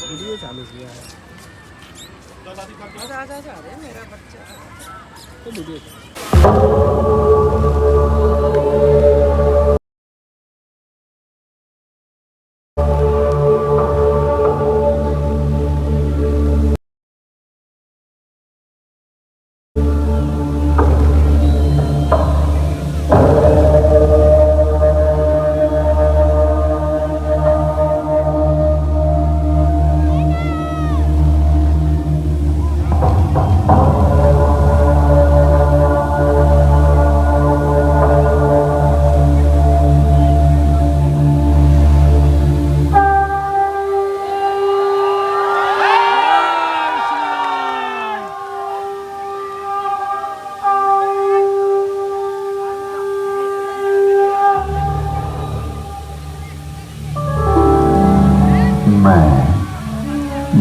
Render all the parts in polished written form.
Video चालू किया है मेरा बच्चा तो वीडियो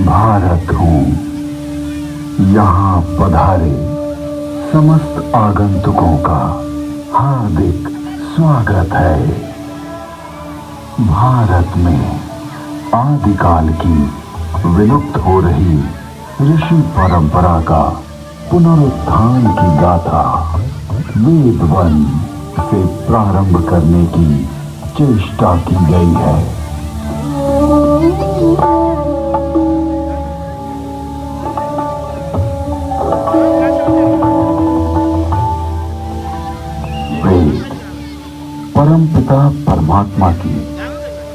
भारत हूँ, यहाँ पधारे समस्त आगंतुकों का हार्दिक स्वागत है। भारत में आदिकाल की विलुप्त हो रही ऋषि परंपरा का पुनरुत्थान की गाथा वेदवन से प्रारंभ करने की चेष्टा की गई है। परमपिता परमात्मा की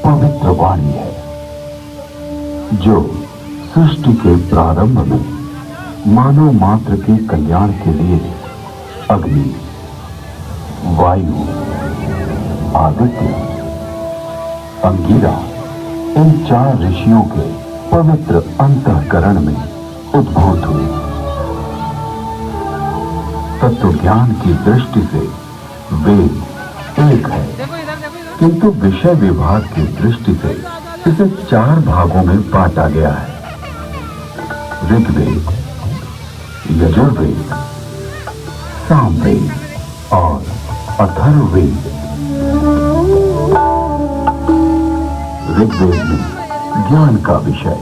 पवित्र वाणी है, जो सृष्टि के प्रारंभ में मानव मात्र के कल्याण के लिए अग्नि, वायु, आदित्य, अंगिरा इन 4 ऋषियों के पवित्र अंतःकरण में उद्भूत हुई। तत्व ज्ञान की दृष्टि से वेद एक है, किंतु विषय विभाग की दृष्टि से इसे 4 भागों में बांटा गया है। ऋग्वेद, यजुर्वेद, सामवेद और अथर्ववेद। ऋग्वेद में ज्ञान का विषय,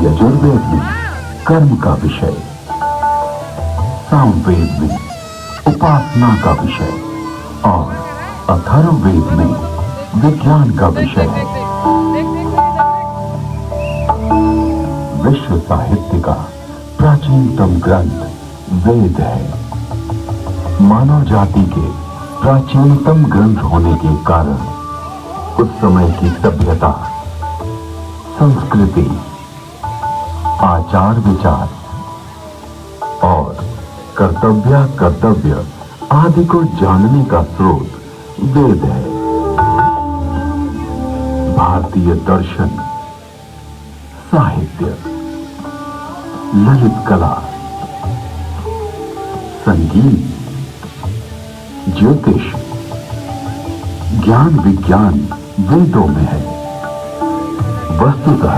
यजुर्वेद में कर्म का विषय, सामवेद में उपासना का विषय और अथर्ववेद में विज्ञान का विषय है। विश्व साहित्य का प्राचीनतम ग्रंथ वेद है। मानव जाति के प्राचीनतम ग्रंथ होने के कारण उस समय की सभ्यता, संस्कृति, आचार विचार और कर्तव्य आदि को जानने का स्रोत वेद है। भारतीय दर्शन, साहित्य, ललित कला, संगीत, ज्योतिष, ज्ञान विज्ञान वेदों में है। वस्तुतः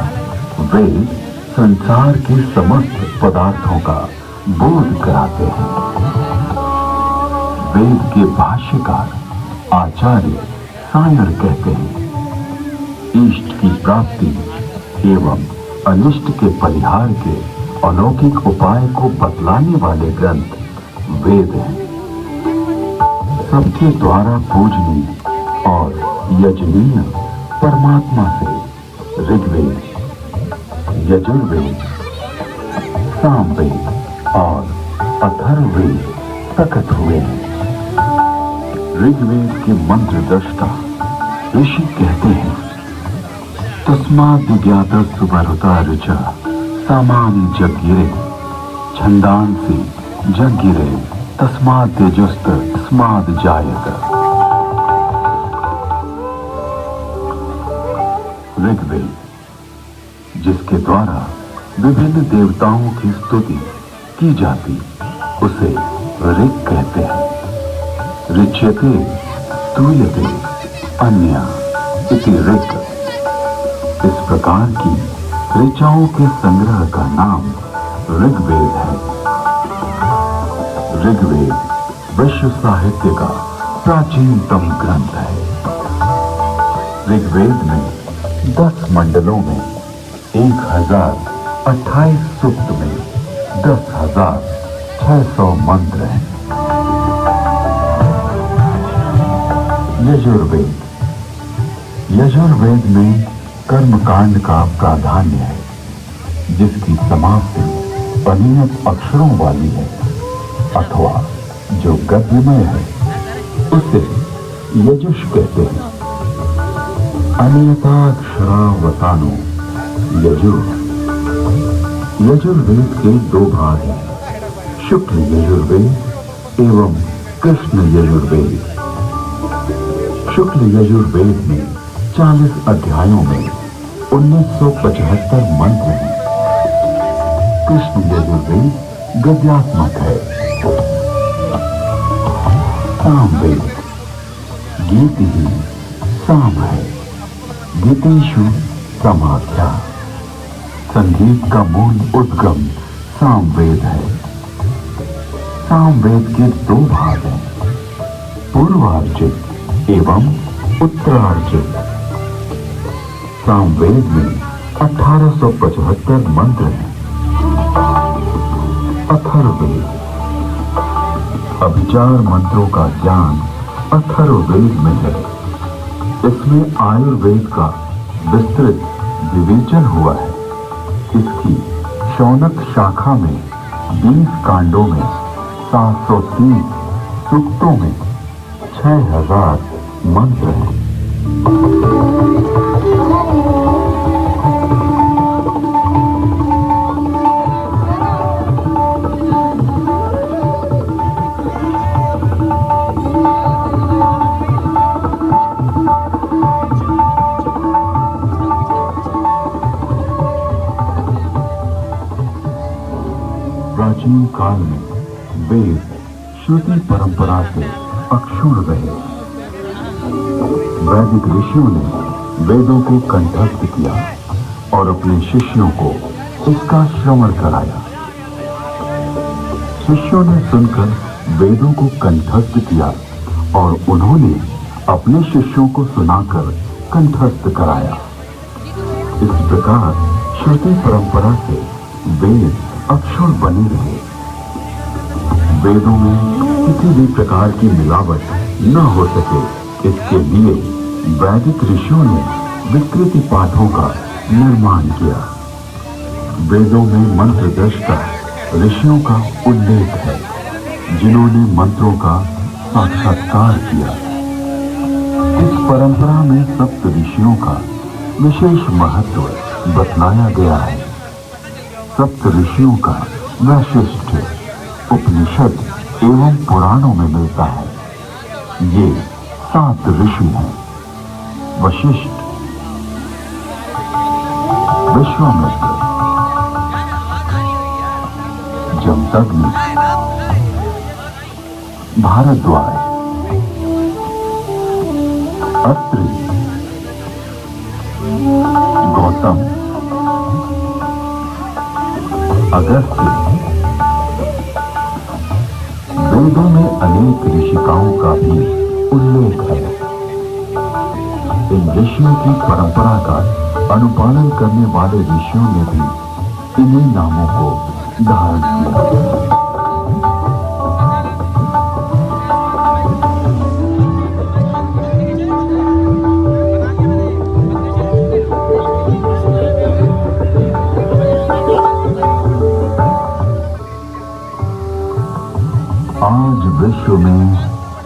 वेद संसार के समस्त पदार्थों का बोध कराते हैं। वेद के भाष्यकार आचार्य सायर कहते हैं, इष्ट की प्राप्ति एवं अनिष्ट के परिहार के अलौकिक उपाय को बतलाने वाले ग्रंथ वेद हैं। सबके द्वारा पूजनीय और यजनीय परमात्मा से ऋग्वेद, यजुर्वेद, सामवेद और अथर्ववेद प्रकट हुए हैं। ऋग्वेद के मंत्र दृष्टा ऋषि कहते हैं, तस्माद् ज्ञातः सुबहुता ऋचा सामानि जगिरे छंदांसि जगिरे तस्माद् तेजस्त तस्माद् जायत। ऋग्वेद, जिसके द्वारा विभिन्न देवताओं की स्तुति की जाती, उसे ऋग कहते हैं। ऋच्यते स्तूयते अन्या इति ऋग। इस प्रकार की ऋचाओं के संग्रह का नाम ऋग्वेद है। ऋग्वेद विश्व साहित्य का प्राचीनतम ग्रंथ है। ऋग्वेद में 10 मंडलों में 1028 सूक्त में 10,600 मंत्र हैं। यजुर्वेद। यजुर्वेद में कर्मकांड का प्राधान्य है, जिसकी समाप्ति अनियत अक्षरों वाली है अथवा जो गद्यमय है, उसे यजुष कहते हैं। अनियताक्षरावसानो यजुर। यजुर्वेद के 2 भाग हैं, शुक्ल यजुर्वेद एवं कृष्ण यजुर्वेद। शुक्ल यजुर्वेद में 40 अध्यायों में 1975 मंत्र हैं। कृष्ण यजुर्वेद गद्यात्मक है। सामवेद। गीति ही साम है। गीतेषु समाख्या। संगीत का मूल उद्गम सामवेद है। सामवेद के 2 भाग हैं, पूर्वार्जित एवं उत्तरार्जित। सामवेद में 1875 मंत्र हैं। अथर्ववेद। अभिचार मंत्रों का ज्ञान अथर्ववेद में है। इसमें आयुर्वेद का विस्तृत विवेचन हुआ है। इसकी शौनक शाखा में 20 कांडों में 730 सूक्तों में 6000 मंत्र हैं। प्राचीन काल में वेद श्रुति परंपरा से अक्षुण्ण रहे। वैदिक ऋषियों ने वेदों को कंठस्थ किया और अपने शिष्यों को इसका श्रवण कराया। शिष्यों ने सुनकर वेदों को कंठस्थ किया और उन्होंने अपने शिष्यों को सुनाकर कंठस्थ कराया। इस प्रकार श्रुति परंपरा से वेद अक्षुण्ण बने रहे। वेदों में किसी भी प्रकार की मिलावट न हो सके, इसके लिए वैदिक ऋषियों ने विकृति पाठों का निर्माण किया। वेदों में मंत्र दृष्टा ऋषियों का उल्लेख है, जिन्होंने मंत्रों का साक्षात्कार किया। इस परंपरा में सप्त ऋषियों का विशेष महत्व बतलाया गया है। सप्त ऋषियों का वैशिष्ट्य उपनिषद एवं पुराणों में मिलता है। ये 7 ऋषि हैं: वशिष्ठ, विश्वामित्र, जमदग्नि, भारद्वाज, अत्रि, गौतम, अगस्त्य। वेदों में अनेक ऋषिकाओं का भी उल्लेख है। इन ऋषियों की परंपरा का अनुपालन करने वाले ऋषियों ने भी इन्हीं नामों को धारण किया। आज विश्व में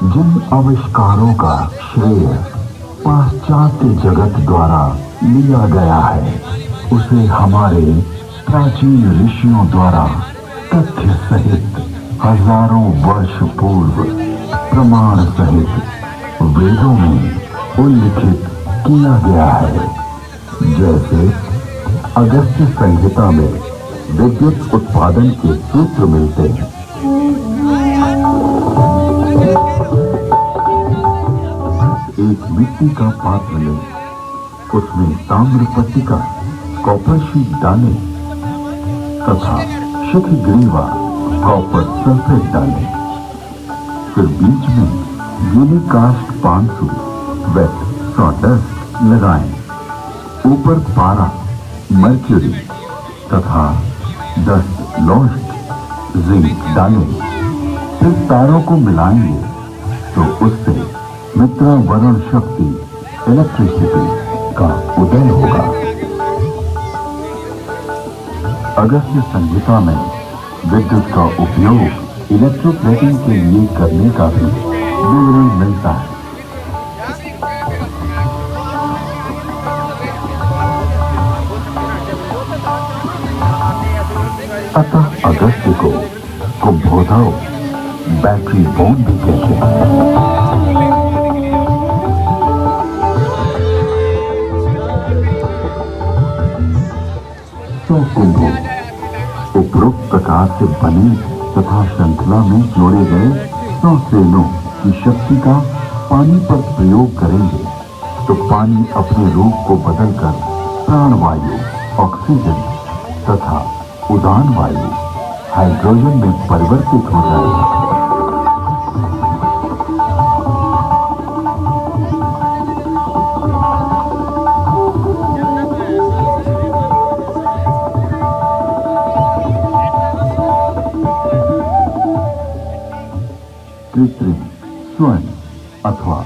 जिन आविष्कारों का श्रेय पाश्चात्य जगत द्वारा लिया गया है, उसे हमारे प्राचीन ऋषियों द्वारा तथ्य सहित हजारों वर्ष पूर्व प्रमाण सहित वेदों में उल्लिखित किया गया है। जैसे अगस्त्य संहिता में विद्युत उत्पादन के सूत्र मिलते हैं। एक मिट्टी का पात्र लें, उसमें ताम्र पट्टिका कॉपर शीट डालें तथा शिखग्रीवा कॉपर सल्फेट डालें। फिर बीच में गीली कास्ट पानसु वेट सॉडस्ट लगाएं। ऊपर पारा, मर्क्यूरी तथा 10 लौह जिंक डालें। फिर तारों को मिलाएंगे तो उससे मित्रा वरुण शक्ति इलेक्ट्रिसिटी का उदय होगा। अगस्त्य संहिता में विद्युत का उपयोग इलेक्ट्रोप्लेटिंग के लिए करने का भी विवरण मिलता है। अतः अगस्त्य को कुंभोधव बैटरी बोन भी कहते हैं। तो कुंभों उपरोक्त प्रकार से बने तथा श्रृंखला में जोड़े गए 100 सेनों की शक्ति का पानी पर प्रयोग करेंगे तो पानी अपने रूप को बदलकर प्राणवायु, ऑक्सीजन तथा उदान वायु, हाइड्रोजन में परिवर्तित हो जाएगा। कृत्रिम स्वर्ण अथवा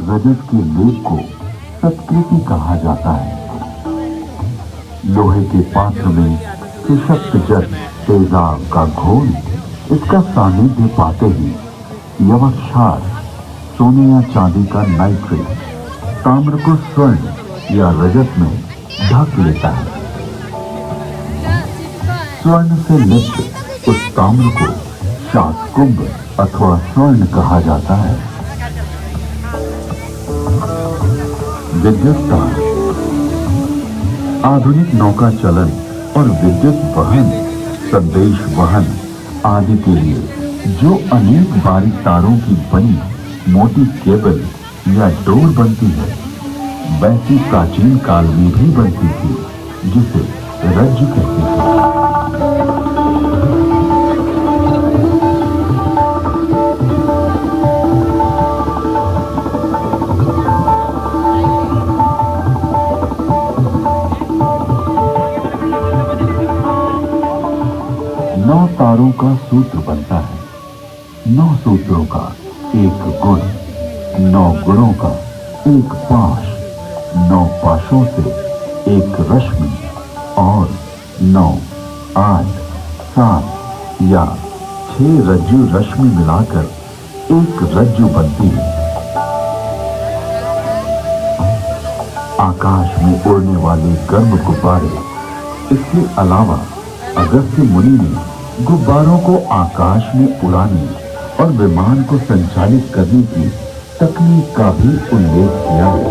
रजत के लेप को सत्कृति कहा जाता है। लोहे के पात्र में सुशक्त जल तेजाब का घोल इसका सानिध्य पाते ही यवक्षार, सोने या चांदी का नाइट्रेट ताम्र को स्वर्ण या रजत में ढक लेता है। स्वर्ण से लिप्त उस ताम्र को शातकुंभ अथवा स्वर्ण कहा जाता है। विद्युत तार आधुनिक नौका चलन और विद्युत वहन, संदेश वहन आदि के लिए जो अनेक बारीक तारों की बनी मोटी केबल या डोर बनती है, वैसी प्राचीन काल में भी बनती थी, जिसे रज्जु कहते थे। तारों का सूत्र बनता है। 9 सूत्रों का एक गुण, 9 गुणों का एक पाश, 9 पाशों से एक रश्मि और 9, 8, 7 या 6 रज्जु रश्मि मिलाकर एक रज्जु बनती है। आकाश में उड़ने वाले गर्म गुब्बारे। इसके अलावा अगस्त्य मुनि ने गुब्बारों को आकाश में उड़ाने और विमान को संचालित करने की तकनीक का भी उल्लेख किया है।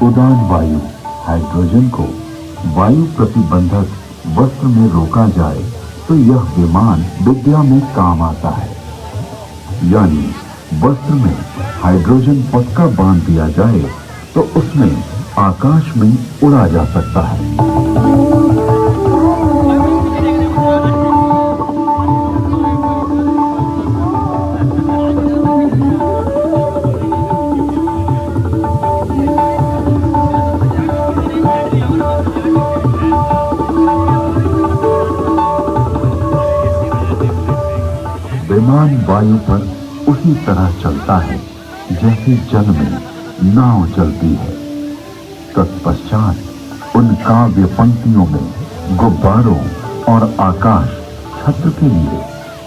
उदान वायु, हाइड्रोजन को वायु प्रतिबंधक वस्त्र में रोका जाए तो यह विमान विद्या में काम आता है। यानी वस्त्र में हाइड्रोजन पक्का बांध दिया जाए तो उसमें आकाश में उड़ा जा सकता है। विमान वायु पर उसी तरह चलता है जैसे जल में नाव चलती है। तत्पश्चात उन काव्य पंक्तियों में गुब्बारों और आकाश छत्र के लिए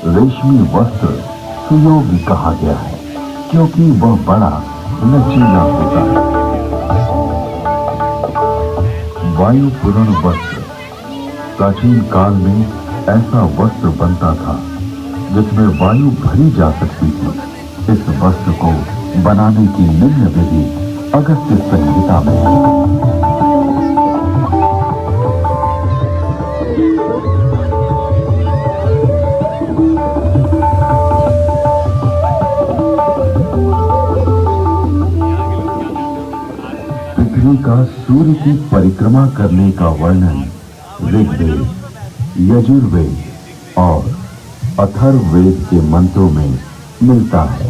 रेशमी वस्त्र सुयोगी कहा गया है, क्योंकि वह बड़ा लचीला होता है। वायु पूर्ण वस्त्र प्राचीन काल में ऐसा वस्त्र बनता था जिसमें वायु भरी जा सकती थी। इस वस्त्र को बनाने की निम्न विधि अगस्त्य संहिता में है। पृथ्वी का सूर्य की परिक्रमा करने का वर्णन ऋग्वेद, यजुर्वेद, और अथर्ववेद के मंत्रों में मिलता है।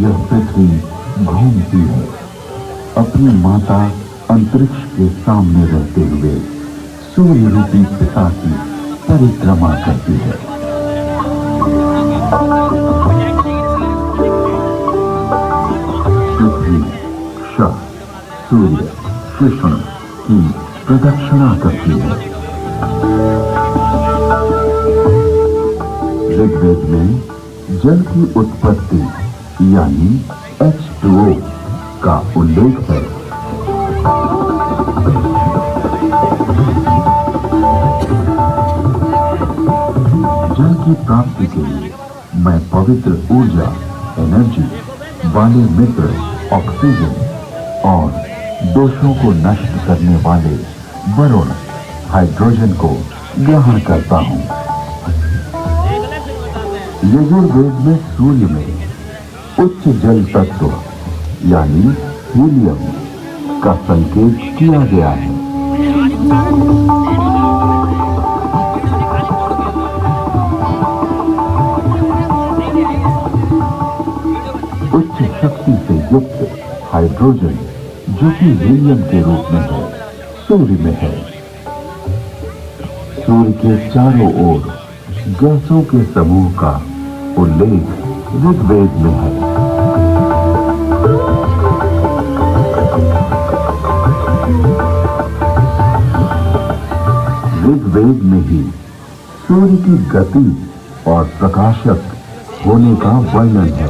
यह पृथ्वी घूमती है, अपनी माता अंतरिक्ष के सामने रहते हुए सूर्य रूपी पिता की परिक्रमा करती है। पृथ्वी क्षण सूर्य कृष्ण की प्रदक्षिणा करती है। ऋग्वेद में जल की उत्पत्ति यानी H2O का उल्लेख है। जल की प्राप्ति के लिए मैं पवित्र ऊर्जा एनर्जी वाले मित्र ऑक्सीजन और दोषों को नष्ट करने वाले वरुण हाइड्रोजन को ग्रहण करता हूँ। यजुर्वेद में सूर्य में उच्च जल तत्व यानी हीलियम का संकेत किया गया है। उच्च शक्ति से युक्त हाइड्रोजन जो कि हीलियम के रूप में है, सूर्य में है। सूर्य के चारों ओर गैसों के समूह का उल्लेख ऋग्वेद में है। ऋग्वेद में ही सूर्य की गति और प्रकाशक होने का वर्णन है।